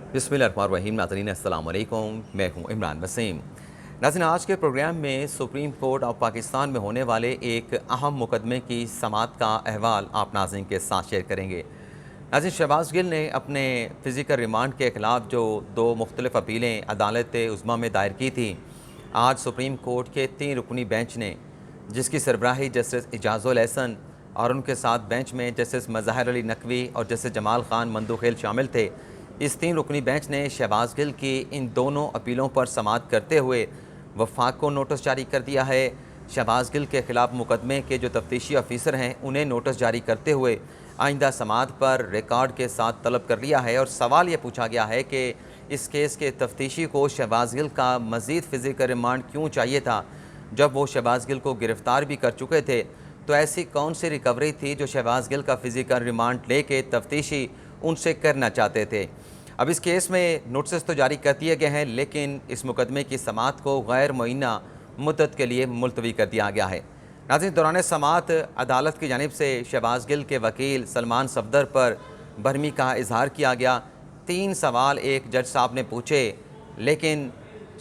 बिस्मिल्लाहिर्रहमानिर्रहीम। नाज़रीन अस्सलाम वालेकुम, मैं हूँ इमरान वसीम। नाज़रीन, आज के प्रोग्राम में सुप्रीम कोर्ट ऑफ पाकिस्तान में होने वाले एक अहम मुकदमे की समाअत का अहवाल आप नाज़रीन के साथ शेयर करेंगे। नाज़रीन, शहबाज गिल ने अपने फ़िज़िकल रिमांड के ख़िलाफ़ जो दो मुख्तलिफ़ अपीलें अदालत उज़्मा में दायर की थी, आज सुप्रीम कोर्ट के 3 रुकनी बेंच ने, जिसकी सरबराही जस्टिस इजाज़ुल एहसन और उनके साथ बेंच में जस्टिस मज़ाहिर अली नकवी और जस्टिस जमाल खान मंदुखेल शामिल थे, इस 3 रुकनी बेंच ने शहबाज गिल की इन दोनों अपीलों पर समाअत करते हुए वफाक को नोटिस जारी कर दिया है। शहबाज गिल के ख़िलाफ़ मुकदमे के जो तफ्तीशी ऑफिसर हैं उन्हें नोटिस जारी करते हुए आइंदा समाअत पर रिकॉर्ड के साथ तलब कर लिया है। और सवाल ये पूछा गया है कि इस केस के तफ्तीशी को शहबाज गिल का मज़ीद फ़िज़िकल रिमांड क्यों चाहिए था, जब वो शहबाज गिल को गिरफ़्तार भी कर चुके थे। तो ऐसी कौन सी रिकवरी थी जो शहबाज गिल का फ़िज़िकल रिमांड लेके तफ्तीशी उनसे करना चाहते थे। अब इस केस में नोटिस तो जारी कर दिए गए हैं, लेकिन इस मुकदमे की समाअत को गैर मुअय्यना मुद्दत के लिए मुलतवी कर दिया गया है। नाज़रीन, दौरान समाअत अदालत की जानिब से शहबाज गिल के वकील सलमान सफदर पर बरहमी का इजहार किया गया। 3 सवाल एक जज साहब ने पूछे, लेकिन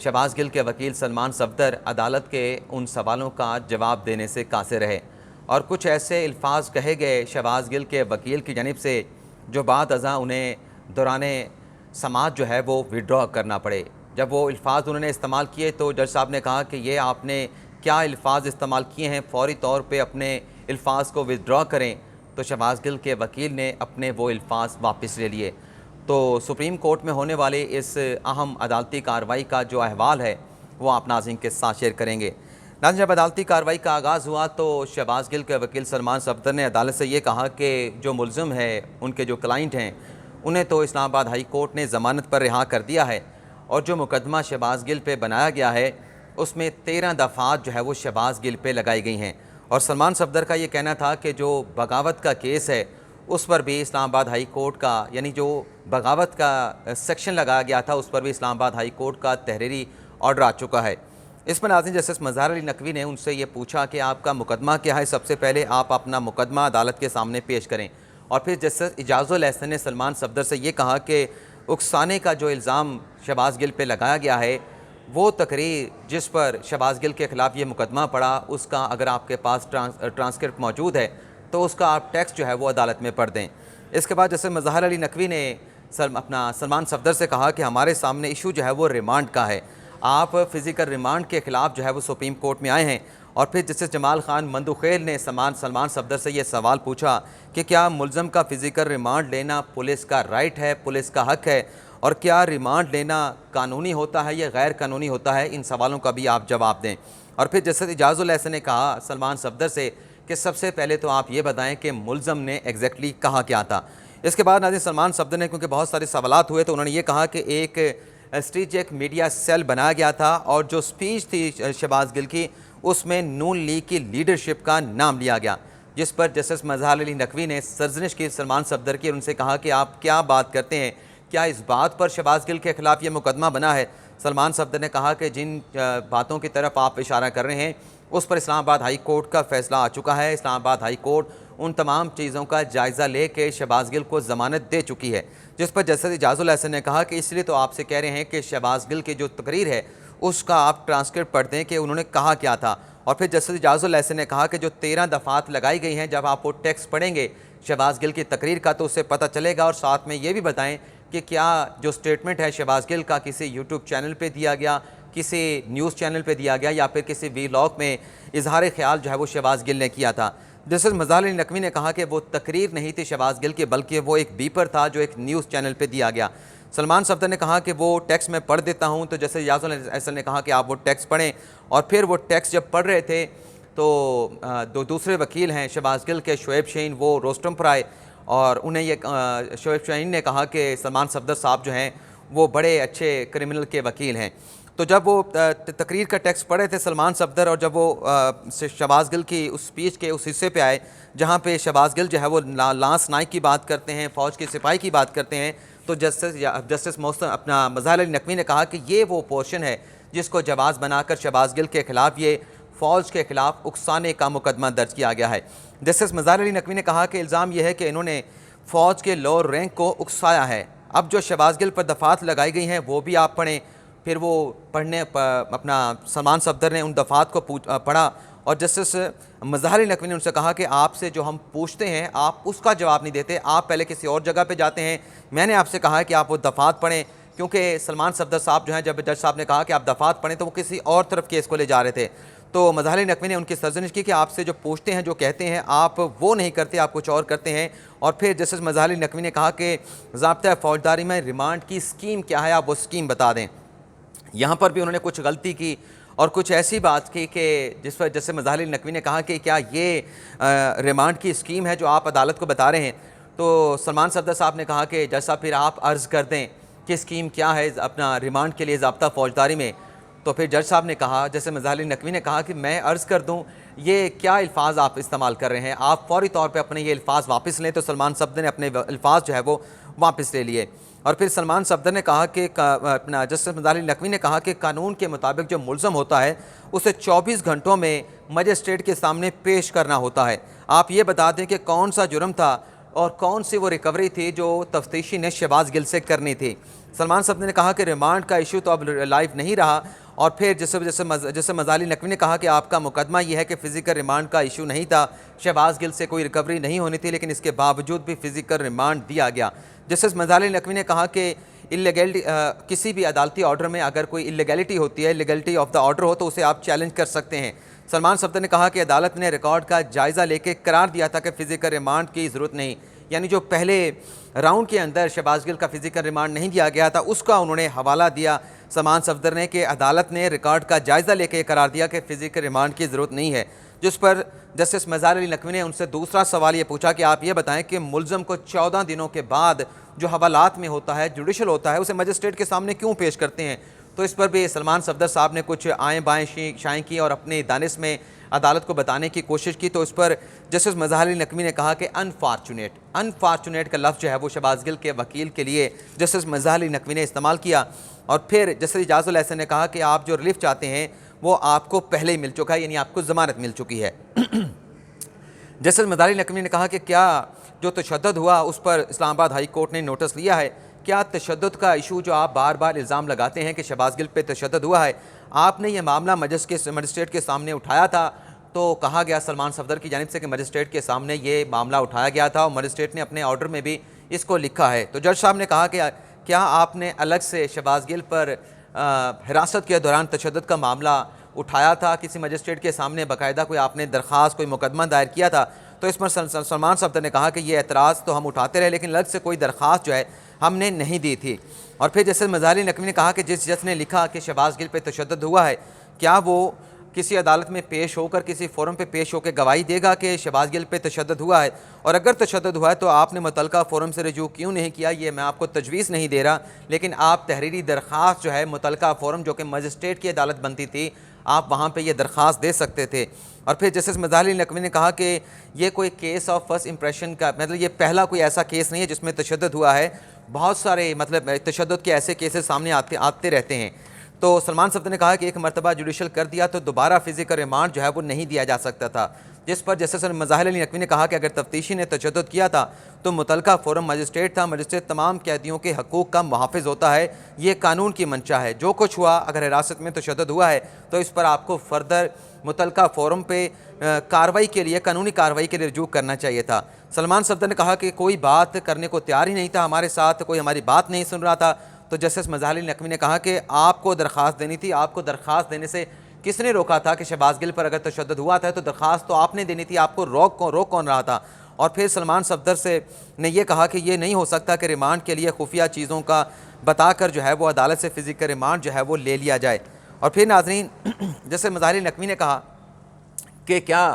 शहबाज गिल के वकील सलमान सफदर अदालत के उन सवालों का जवाब देने से कासिर रहे और कुछ ऐसे अल्फाज कहे गए शहबाज गिल के वकील की जानिब से जो बाद अज़ां उन्हें दौरान समाअत जो है वो विड्रॉ करना पड़े। जब वो अल्फाज उन्होंने इस्तेमाल किए तो जज साहब ने कहा कि ये आपने क्या अल्फाज इस्तेमाल किए हैं, फ़ौरी तौर पे अपने अल्फाज को विड्रॉ करें। तो शहबाज गिल के वकील ने अपने वो अल्फाज वापस ले लिए। तो सुप्रीम कोर्ट में होने वाले इस अहम अदालती कार्रवाई का जो अहवाल है वो आप नाज़रीन के साथ शेयर करेंगे। नाज़रीन, जब अदालती कार्रवाई का आगाज़ हुआ तो शहबाज गिल के वकील सलमान सफदर ने अदालत से ये कहा कि जो मुलज़िम है, उनके जो क्लाइंट हैं, उन्हें तो इस्लामाबाद हाई कोर्ट ने ज़मानत पर रिहा कर दिया है और जो मुकदमा शहबाज गिल पे बनाया गया है उसमें 13 दफ़ात जो है वो शहबाज गिल पे लगाई गई हैं। और सलमान सफदर का ये कहना था कि जो बगावत का केस है उस पर भी इस्लामाबाद हाई कोर्ट का, यानी जो बगावत का सेक्शन लगाया गया था उस पर भी इस्लामाबाद हाई कोर्ट का तहरीरी ऑर्डर आ चुका है। इस पर नाज़रीन जस्टिस मज़ाहिर अली नकवी ने उनसे ये पूछा कि आपका मुकदमा क्या है, सबसे पहले आप अपना मुकदमा अदालत के सामने पेश करें। और फिर जस्टिस इजाज़ुल एहसन ने सलमान सफदर से ये कहा कि उकसाने का जो इल्ज़ाम शहबाज गिल पे लगाया गया है, वो तकरीर जिस पर शहबाज गिल के ख़िलाफ़ ये मुकदमा पड़ा, उसका अगर आपके पास ट्रांसक्रिप्ट मौजूद है तो उसका आप टेक्स्ट जो है वो अदालत में पढ़ दें। इसके बाद जैसे मज़ाहिर अली नकवी ने सलमान सफदर से कहा कि हमारे सामने इशू जो है वो रिमांड का है, आप फ़िज़िकल रिमांड के ख़िलाफ़ जो है वो सुप्रीम कोर्ट में आए हैं। और फिर जस्टिस जमाल खान मंदुखेल ने सलमान सफदर से ये सवाल पूछा कि क्या मुल्ज़म का फ़िज़िकल रिमांड लेना पुलिस का राइट है, पुलिस का हक़ है, और क्या रिमांड लेना कानूनी होता है या गैर कानूनी होता है, इन सवालों का भी आप जवाब दें। और फिर जस्टिस इजाज़ुल एहसन ने कहा सलमान सफदर से कि सबसे पहले तो आप ये बताएं कि मुल्ज़म ने एग्जैक्टली कहा क्या था। इसके बाद नाज़रीन सलमान सफदर ने, क्योंकि बहुत सारे सवालात हुए, तो उन्होंने ये कहा कि एक स्ट्रेटेजिक मीडिया सेल बनाया गया था और जो स्पीच थी शहबाज गिल की उसमें नून लीग की लीडरशिप का नाम लिया गया, जिस पर जस्टिस मज़ाहिर अली नकवी ने सरजनिश की सलमान सफदर की और उनसे कहा कि आप क्या बात करते हैं, क्या इस बात पर शहबाज गिल के ख़िलाफ़ ये मुकदमा बना है। सलमान सफदर ने कहा कि जिन बातों की तरफ आप इशारा कर रहे हैं उस पर इस्लामाबाद हाई कोर्ट का फ़ैसला आ चुका है। इस्लामाबाद हाई कोर्ट उन तमाम चीज़ों का जायज़ा ले कर शहबाज गिल को ज़मानत दे चुकी है। जिस पर जस्टिस इजाज़ुल एहसन ने कहा कि इसलिए तो आपसे कह रहे हैं कि शहबाज गिल की जो तकरीर है उसका आप ट्रांसक्रिप्ट पढ़ दें कि उन्होंने कहा क्या था। और फिर जस्टिस इजाज़ुल एहसन ने कहा कि जो 13 दफ़ात लगाई गई हैं, जब आप वो टेक्स्ट पढ़ेंगे शहबाज गिल की तकरीर का तो उससे पता चलेगा। और साथ में ये भी बताएं कि क्या जो स्टेटमेंट है शहबाज गिल का किसी यूट्यूब चैनल पे दिया गया, किसी न्यूज़ चैनल पे दिया गया, या फिर किसी वीलॉग में इजहार ख्याल जो है वो शहबाज गिल ने किया था। जस्टिस मज़ाहिर अली नकवी ने कहा कि वो तकरीर नहीं थी शहबाज गिल की, बल्कि वो एक बीपर था जो एक न्यूज़ चैनल पे दिया गया। सलमान सफदर ने कहा कि वो टेक्स्ट मैं पढ़ देता हूँ, तो जैसे इजाज़ुल एहसन ने कहा कि आप वो टेक्स्ट पढ़ें। और फिर वो टेक्स्ट जब पढ़ रहे थे तो दो दूसरे वकील हैं शहबाज गिल के, शोएब शाहीन, वो रोस्टम पर आए और उन्हें ये शोएब शाहीन ने कहा कि सलमान सफदर साहब जो हैं वो बड़े अच्छे क्रिमिनल के वकील हैं। तो जब वो तकरीर का टेक्स्ट पढ़े थे सलमान सफदर, और जब वो शहबाज गिल की उस स्पीच के उस हिस्से पे आए जहाँ पे शहबाज गिल जो है वो लांस नाइक की बात करते हैं, फ़ौज के सिपाही की बात करते हैं, तो जस्टिस मज़ाहिर अली नकवी ने कहा कि ये वो पोर्शन है जिसको जवाज़ बनाकर शहबाज गिल के ख़िलाफ़ ये फ़ौज के ख़िलाफ़ उकसाने का मुकदमा दर्ज किया गया है। जस्टिस मज़ाहिर अली नकवी ने कहा कि इल्ज़ाम यह है कि इन्होंने फ़ौज के लोअर रैंक को उकसाया है अब जो शहबाज गिल पर दफ़ात लगाई गई हैं वो भी आप पढ़ें। फिर वो अपना सलमान सफदर ने उन दफ़ात को पढ़ा और जस्टिस मज़हर अली नकवी ने उनसे कहा कि आपसे जो हम पूछते हैं आप उसका जवाब नहीं देते, आप पहले किसी और जगह पे जाते हैं। मैंने आपसे कहा है कि आप वो दफ़ात पढ़ें, क्योंकि सलमान सफदर साहब जो हैं, जब जज साहब ने कहा कि आप दफ़ात पढ़ें तो वो किसी और तरफ केस को ले जा रहे थे। तो मज़हर अली नकवी ने उनकी सरजनिश की कि आपसे जो पूछते हैं, जो कहते हैं, आप वो नहीं करते, आप कुछ और करते हैं। और फिर जस्टिस मज़हर अली नकवी ने कहा कि ज़ाब्ता फ़ौजदारी में रिमांड की स्कीम क्या है, आप वो स्कीम बता दें। यहाँ पर भी उन्होंने कुछ गलती की और कुछ ऐसी बात की कि जिस पर जैसे मज़हर अली नकवी ने कहा कि क्या ये रिमांड की स्कीम है जो आप अदालत को बता रहे हैं। तो सलमान सफदर साहब ने कहा कि जज साहब फिर आप अर्ज़ कर दें कि स्कीम क्या है अपना रिमांड के लिए ज़ाब्ता फ़ौजदारी में। तो फिर जज साहब ने कहा, जैसे मज़हर अली नकवी ने कहा कि मैं अर्ज़ कर दूँ, ये क्या अल्फाज आप इस्तेमाल कर रहे हैं, आप फ़ौरी तौर पर अपने ये अल्फाज वापस लें। तो सलमान सफदर ने अपने अल्फाज जो है वो वापस ले लिए। और फिर सलमान सफदर ने कहा कि अपना जस्टिस मज़हर अली नकवी ने कहा कि कानून के मुताबिक जो मुल्ज़म होता है उसे 24 घंटों में मजिस्ट्रेट के सामने पेश करना होता है। आप ये बता दें कि कौन सा जुर्म था और कौन सी वो रिकवरी थी जो तफ्तीशी ने शहबाज गिल से करनी थी। सलमान सफदर ने कहा कि रिमांड का इशू तो अब लाइव नहीं रहा। और फिर जैसे मज़हर अली नकवी ने कहा कि आपका मुकदमा ये है कि फ़िज़िकल रिमांड का इशू नहीं था, शहबाज गिल से कोई रिकवरी नहीं होनी थी, लेकिन इसके बावजूद भी फ़िज़िकल रिमांड दिया गया। जस्टिस मज़हर अली नकवी ने कहा कि इल्लीगैलिटी किसी भी अदालती ऑर्डर में अगर कोई इल्लीगैलिटी होती है, इल्लीगैलिटी ऑफ द ऑर्डर हो, तो उसे आप चैलेंज कर सकते हैं। सलमान सफदर ने कहा कि अदालत ने रिकॉर्ड का जायज़ा लेकर करार दिया था कि फ़िज़िकल रिमांड की ज़रूरत नहीं, यानी जो पहले राउंड के अंदर शहबाज गिल का फ़िज़िकल रिमांड नहीं दिया गया था उसका उन्होंने हवाला दिया सलमान सफदर ने कि अदालत ने रिकॉर्ड का जायज़ा लेकर करार दिया कि फ़िज़िकल रिमांड की ज़रूरत नहीं है। जिस पर जस्टिस मज़हर अली नकवी ने उनसे दूसरा सवाल ये पूछा कि आप ये बताएं कि मुल्ज़म को 14 दिनों के बाद जो हवालात में होता है, जुडिशल होता है, उसे मजिस्ट्रेट के सामने क्यों पेश करते हैं। तो इस पर भी सलमान सफदर साहब ने कुछ आएँ बाएँ शाएँ की और अपने दानिश में अदालत को बताने की कोशिश की। तो इस पर जस्टिस मज़हर अली नकवी ने कहा कि अनफॉर्चुनेट का लफ्ज़ जो है वो शहबाज गिल के वकील के लिए जस्टिस मज़हर अली नकवी ने इस्तेमाल किया। और फिर जस्टिस इजाज़ुल एहसन ने कहा कि आप जो रिलीफ चाहते हैं वो आपको पहले ही मिल चुका है, यानी आपको ज़मानत मिल चुकी है। जस्टिस मज़हर अली नकवी ने कहा कि क्या जो तशद्दुद हुआ उस पर इस्लामाबाद हाई कोर्ट ने नोटिस लिया है, क्या तशद्दुद का इशू जो आप बार बार इल्ज़ाम लगाते हैं कि शहबाज गिल पे तशद्दुद हुआ है, आपने ये मामला मजिस्ट्रेट के सामने उठाया था। तो कहा गया सलमान सफदर की जानिब से कि मजिस्ट्रेट के सामने ये मामला उठाया गया था और मजिस्ट्रेट ने अपने ऑर्डर में भी इसको लिखा है। तो जज साहब ने कहा कि क्या आपने अलग से शहबाज गिल पर हिरासत के दौरान तशद्दुद का मामला उठाया था, किसी मजिस्ट्रेट के सामने बाकायदा कोई आपने दरख्वास्त, कोई मुकदमा दायर किया था। तो इस पर सलमान सफदर ने कहा कि ये एतराज़ तो हम उठाते रहे, लेकिन अलग से कोई दरख्वास्त जो है हमने नहीं दी थी। और फिर जैसे मज़हर अली नकवी ने कहा कि जिस जज ने लिखा कि शहबाज गिल पे तशद्दुद हुआ है, क्या वो किसी अदालत में पेश होकर, किसी फोरम पे पेश होकर गवाही देगा कि शहबाज गिल पे तशद्दुद हुआ है, और अगर तशद्दुद हुआ है तो आपने मुतलका फोरम से रजू क्यों नहीं किया। ये मैं आपको तजवीज़ नहीं दे रहा, लेकिन आप तहरीरी दरख्वास्त जो है मुतलका फोरम जो कि मजिस्ट्रेट की अदालत बनती थी, आप वहाँ पर यह दरख्वास्त दे सकते थे। और फिर जस्टिस मज़हर अली नकवी ने कहा कि ये कोई केस ऑफ फर्स्ट इंप्रेशन का, मतलब ये पहला कोई ऐसा केस नहीं है जिसमें तशद्दुद हुआ है, बहुत सारे मतलब तशद्दुद के ऐसे केसेस सामने आते रहते हैं। तो सलमान सफदर ने कहा कि एक मरतबा जुडिशल कर दिया तो दोबारा फिजिकल रिमांड जो है वो नहीं दिया जा सकता था। जिस पर जस्टिस मज़हर अली नकवी ने कहा कि अगर तफ्तीशी ने तशद्दुद किया था तो मुतलका फोरम मजिस्ट्रेट था, मजिस्ट्रेट तमाम कैदियों के हकूक़ का मुहाफ़िज़ होता है, ये कानून की मंशा है। जो कुछ हुआ, अगर हिरासत में तशद्दुद हुआ है तो इस पर आपको फर्दर मुतलका फोरम पे कार्रवाई के लिए, कानूनी कार्रवाई के लिए रजू करना चाहिए था। सलमान सफदर ने कहा कि कोई बात करने को तैयार ही नहीं था हमारे साथ, कोई हमारी बात नहीं सुन रहा था। तो जस्टिस मज़हर अली नकवी ने कहा कि आपको दरख्वास्त देनी थी, आपको दरख्वास्त देने से किसने रोका था कि शहबाज गिल पर अगर तशद्दुद हुआ था तो दरख्वास्त तो आपने देनी थी, आपको रोक कौन रहा था। और फिर सलमान सफदर से ने यह कहा कि ये नहीं हो सकता कि रिमांड के लिए खुफिया चीज़ों का बताकर जो है वो अदालत से फ़िज़िकल रिमांड जो है वो ले लिया जाए। और फिर नाज़रीन, जैसे मज़हर अली नकवी ने कहा कि क्या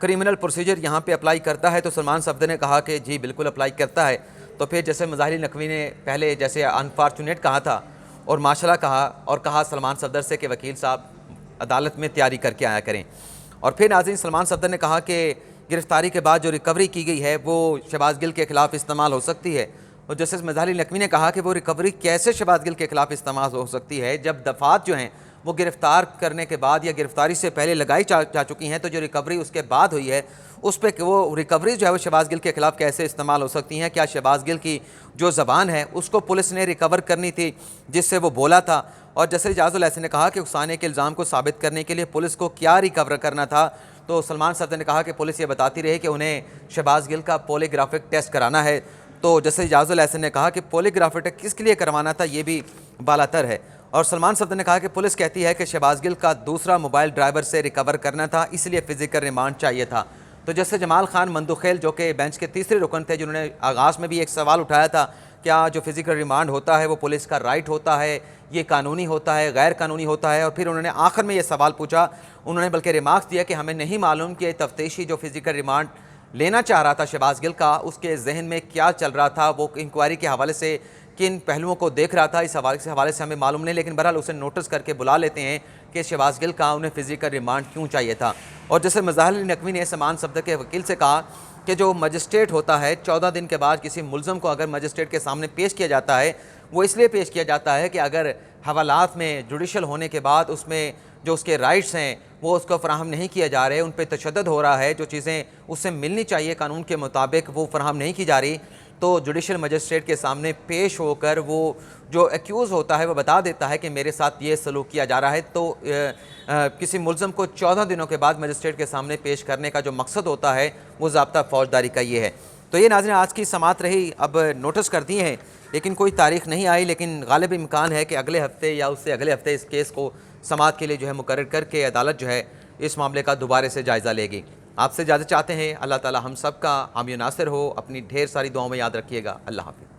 क्रिमिनल प्रोसीजर यहाँ पे अप्लाई करता है, तो सलमान सफदर ने कहा कि जी बिल्कुल अप्लाई करता है। तो फिर जैसे मज़हर अली नकवी ने पहले जैसे अनफॉर्चुनेट कहा था और माशाल्लाह कहा, और कहा सलमान सफदर से कि वकील साहब अदालत में तैयारी करके आया करें। और फिर नाज़रीन, सलमान सफदर ने कहा कि गिरफ़्तारी के बाद जो रिकवरी की गई है वो शहबाज गिल के ख़िलाफ़ इस्तेमाल हो सकती है। और जस्टिस मज़हर अली नकवी ने कहा कि वो रिकवरी कैसे शहबाज गिल के ख़िलाफ़ इस्तेमाल हो सकती है जब दफ़ात जो हैं वो गिरफ़्तार करने के बाद या गिरफ़्तारी से पहले लगाई जा चुकी हैं, तो जो रिकवरी उसके बाद हुई है उस पर वो रिकवरी जो है वो शहबाज गिल के ख़िलाफ़ कैसे इस्तेमाल हो सकती हैं? क्या शहबाज गिल की जो ज़बान है उसको पुलिस ने रिकवर करनी थी जिससे वो बोला था? और जसर इजाज़ुल ऐसे ने कहा कि उकसाने के इल्ज़ाम को साबित करने के लिए पुलिस को क्या रिकवर करना था? तो सलमान सफदर ने कहा कि पुलिस ये बताती रही कि उन्हें शहबाज गिल का पॉलीग्राफिक टेस्ट कराना है। तो जसर इजाज़ुल ऐसे ने कहा कि पॉलीग्राफिक टेस्ट किस लिए करवाना था, ये भी बालातर है। और सलमान सफदर ने कहा कि पुलिस कहती है कि शहबाज गिल का दूसरा मोबाइल ड्राइवर से रिकवर करना था, इसलिए फ़िज़िकल रिमांड चाहिए था। तो जैसे जमाल खान मंदुखेल जो कि बेंच के तीसरे रुकन थे, जिन्होंने आगाज़ में भी एक सवाल उठाया था, क्या जो फिज़िकल रिमांड होता है वो पुलिस का राइट होता है, ये कानूनी होता है, गैर कानूनी होता है? और फिर उन्होंने आखिर में ये सवाल पूछा, उन्होंने बल्कि रिमार्क्स दिया कि हमें नहीं मालूम कि तफ्तीशी जो फिज़िकल रिमांड लेना चाह रहा था शहबाज गिल का, उसके जहन में क्या चल रहा था, वो इंक्वायरी के हवाले से किन पहलुओं को देख रहा था, इस हवाले से हमें मालूम नहीं। लेकिन बहरहाल उसे नोटिस करके बुला लेते हैं कि शहबाज गिल का उन्हें फ़िज़िकल रिमांड क्यों चाहिए था। और जैसे मज़ाहिर अली नकवी ने सलमान सफदर के वकील से कहा कि जो मजिस्ट्रेट होता है 14 दिन के बाद किसी मुलज़म को अगर मजिस्ट्रेट के सामने पेश किया जाता है, वो इसलिए पेश किया जाता है कि अगर हवालात में जुडिशल होने के बाद उसमें जो उसके राइट्स हैं वो उसको फराहम नहीं किया जा रहे, उन पर तशद्दुद हो रहा है, जो चीज़ें उससे मिलनी चाहिए कानून के मुताबिक वो फराहम नहीं की जा रही, तो जुडिशल मजिस्ट्रेट के सामने पेश होकर वो जो एक्यूज़ होता है वो बता देता है कि मेरे साथ ये सलूक किया जा रहा है। तो किसी मुलज़म को 14 दिनों के बाद मजिस्ट्रेट के सामने पेश करने का जो मकसद होता है वो ज़ाब्ता फ़ौजदारी का ये है। तो ये नाज़रीन आज की समात रही। अब नोटिस कर दिए हैं लेकिन कोई तारीख़ नहीं आई, लेकिन गालिब इम्कान है कि अगले हफ्ते या उससे अगले हफ्ते इस केस को समात के लिए जो है मुकर्रर करके अदालत जो है इस मामले का दोबारा से जायज़ा लेगी। आपसे इजाज़त चाहते हैं। अल्लाह ताला हम सब का हामी नासिर हो। अपनी ढेर सारी दुआओं में याद रखिएगा। अल्लाह हाफ़िज़।